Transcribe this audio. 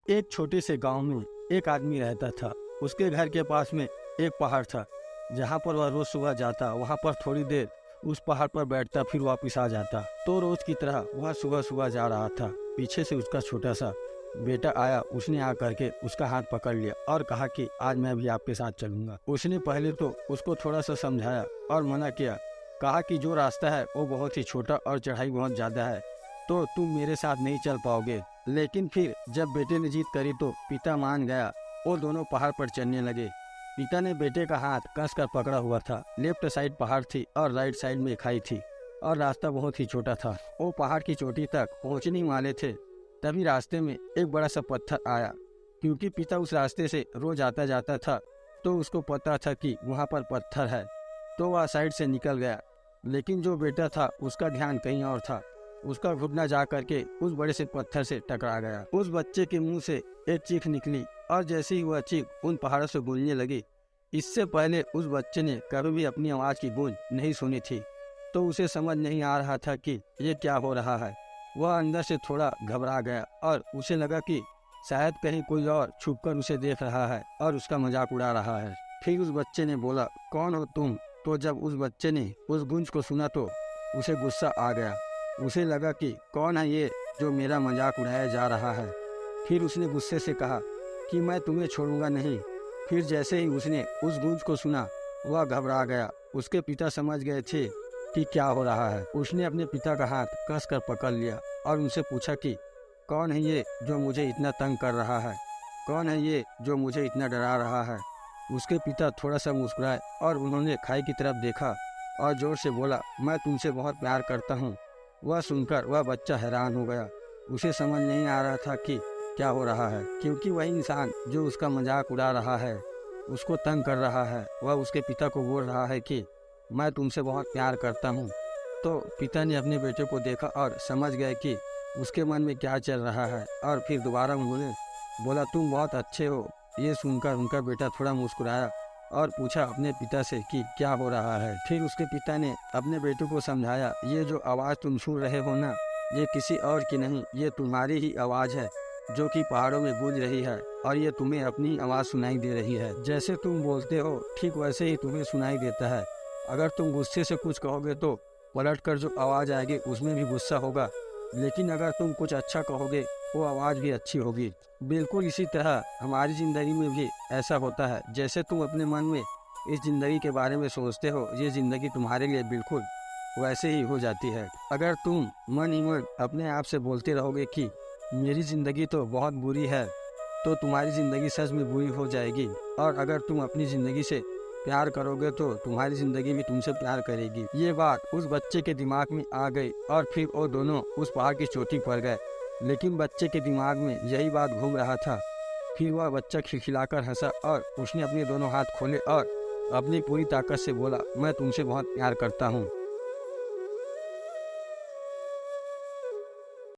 एक छोटे से गांव में एक आदमी रहता था। उसके घर के पास में एक पहाड़ था, जहां पर वह रोज सुबह जाता, वहां पर थोड़ी देर उस पहाड़ पर बैठता, फिर वापिस आ जाता। तो रोज की तरह वह सुबह सुबह जा रहा था। पीछे से उसका छोटा सा बेटा आया। उसने आकर के उसका हाथ पकड़ लिया और कहा कि आज मैं भी आपके साथ चलूंगा। उसने पहले तो उसको थोड़ा सा समझाया और मना किया। कहा कि जो रास्ता है वो बहुत ही छोटा और चढ़ाई बहुत ज्यादा है, तो तुम मेरे साथ नहीं चल पाओगे। लेकिन फिर जब बेटे ने जिद करी तो पिता मान गया। वो दोनों पहाड़ पर चढ़ने लगे। पिता ने बेटे का हाथ कस कर पकड़ा हुआ था। लेफ्ट साइड पहाड़ थी और राइट साइड में खाई थी और रास्ता बहुत ही छोटा था। वो पहाड़ की चोटी तक पहुंचने वाले थे, तभी रास्ते में एक बड़ा सा पत्थर आया। क्योंकि पिता उस रास्ते से रोज आता जाता था, तो उसको पता था कि वहाँ पर पत्थर है, तो वह साइड से निकल गया। लेकिन जो बेटा था उसका ध्यान कहीं और था। उसका घुटना जा करके उस बड़े से पत्थर से टकरा गया। उस बच्चे के मुंह से एक चीख निकली और जैसे ही वह चीख उन पहाड़ों से गूंजने लगी। इससे पहले उस बच्चे ने कभी भी अपनी आवाज की गूंज नहीं सुनी थी, तो उसे समझ नहीं आ रहा था कि ये क्या हो रहा है। वह अंदर से थोड़ा घबरा गया और उसे लगा कि शायद कहीं कोई और छुपकर उसे देख रहा है और उसका मजाक उड़ा रहा है। फिर उस बच्चे ने बोला, कौन हो तुम? तो जब उस बच्चे ने उस गूंज को सुना तो उसे गुस्सा आ गया। उसे लगा कि कौन है ये जो मेरा मजाक उड़ाया जा रहा है। फिर उसने गुस्से से कहा कि मैं तुम्हें छोड़ूंगा नहीं। फिर जैसे ही उसने उस गूंज को सुना, वह घबरा गया। उसके पिता समझ गए थे कि क्या हो रहा है। उसने अपने पिता का हाथ कस कर पकड़ लिया और उनसे पूछा कि कौन है ये जो मुझे इतना तंग कर रहा है? कौन है ये जो मुझे इतना डरा रहा है? उसके पिता थोड़ा सा मुस्कुराए और उन्होंने खाई की तरफ देखा और जोर से बोला, मैं तुमसे बहुत प्यार करता हूँ। वह सुनकर वह बच्चा हैरान हो गया। उसे समझ नहीं आ रहा था कि क्या हो रहा है, क्योंकि वही इंसान जो उसका मजाक उड़ा रहा है, उसको तंग कर रहा है, वह उसके पिता को बोल रहा है कि मैं तुमसे बहुत प्यार करता हूँ। तो पिता ने अपने बेटे को देखा और समझ गए कि उसके मन में क्या चल रहा है, और फिर दोबारा उन्होंने बोला, तुम बहुत अच्छे हो। ये सुनकर उनका बेटा थोड़ा मुस्कुराया और पूछा अपने पिता से कि क्या हो रहा है। फिर उसके पिता ने अपने बेटे को समझाया, ये जो आवाज़ तुम सुन रहे हो ना, ये किसी और की नहीं, ये तुम्हारी ही आवाज़ है जो कि पहाड़ों में गूंज रही है, और ये तुम्हें अपनी आवाज़ सुनाई दे रही है। जैसे तुम बोलते हो ठीक वैसे ही तुम्हें सुनाई देता है। अगर तुम गुस्से से कुछ कहोगे तो पलट कर जो आवाज़ आएगी उसमें भी गुस्सा होगा, लेकिन अगर तुम कुछ अच्छा कहोगे वो आवाज़ भी अच्छी होगी। बिल्कुल इसी तरह हमारी ज़िंदगी में भी ऐसा होता है। जैसे तुम अपने मन में इस ज़िंदगी के बारे में सोचते हो, ये ज़िंदगी तुम्हारे लिए बिल्कुल वैसे ही हो जाती है। अगर तुम मन ही मन अपने आप से बोलते रहोगे कि मेरी ज़िंदगी तो बहुत बुरी है, तो तुम्हारी ज़िंदगी सच में बुरी हो जाएगी। और अगर तुम अपनी ज़िंदगी से प्यार करोगे तो तुम्हारी ज़िंदगी भी तुमसे प्यार करेगी। ये बात उस बच्चे के दिमाग में आ गई और फिर वो दोनों उस पहाड़ की चोटी पर गए। लेकिन बच्चे के दिमाग में यही बात घूम रहा था। फिर वह बच्चा खिलखिलाकर हंसा और उसने अपने दोनों हाथ खोले और अपनी पूरी ताकत से बोला, मैं तुमसे बहुत प्यार करता हूँ।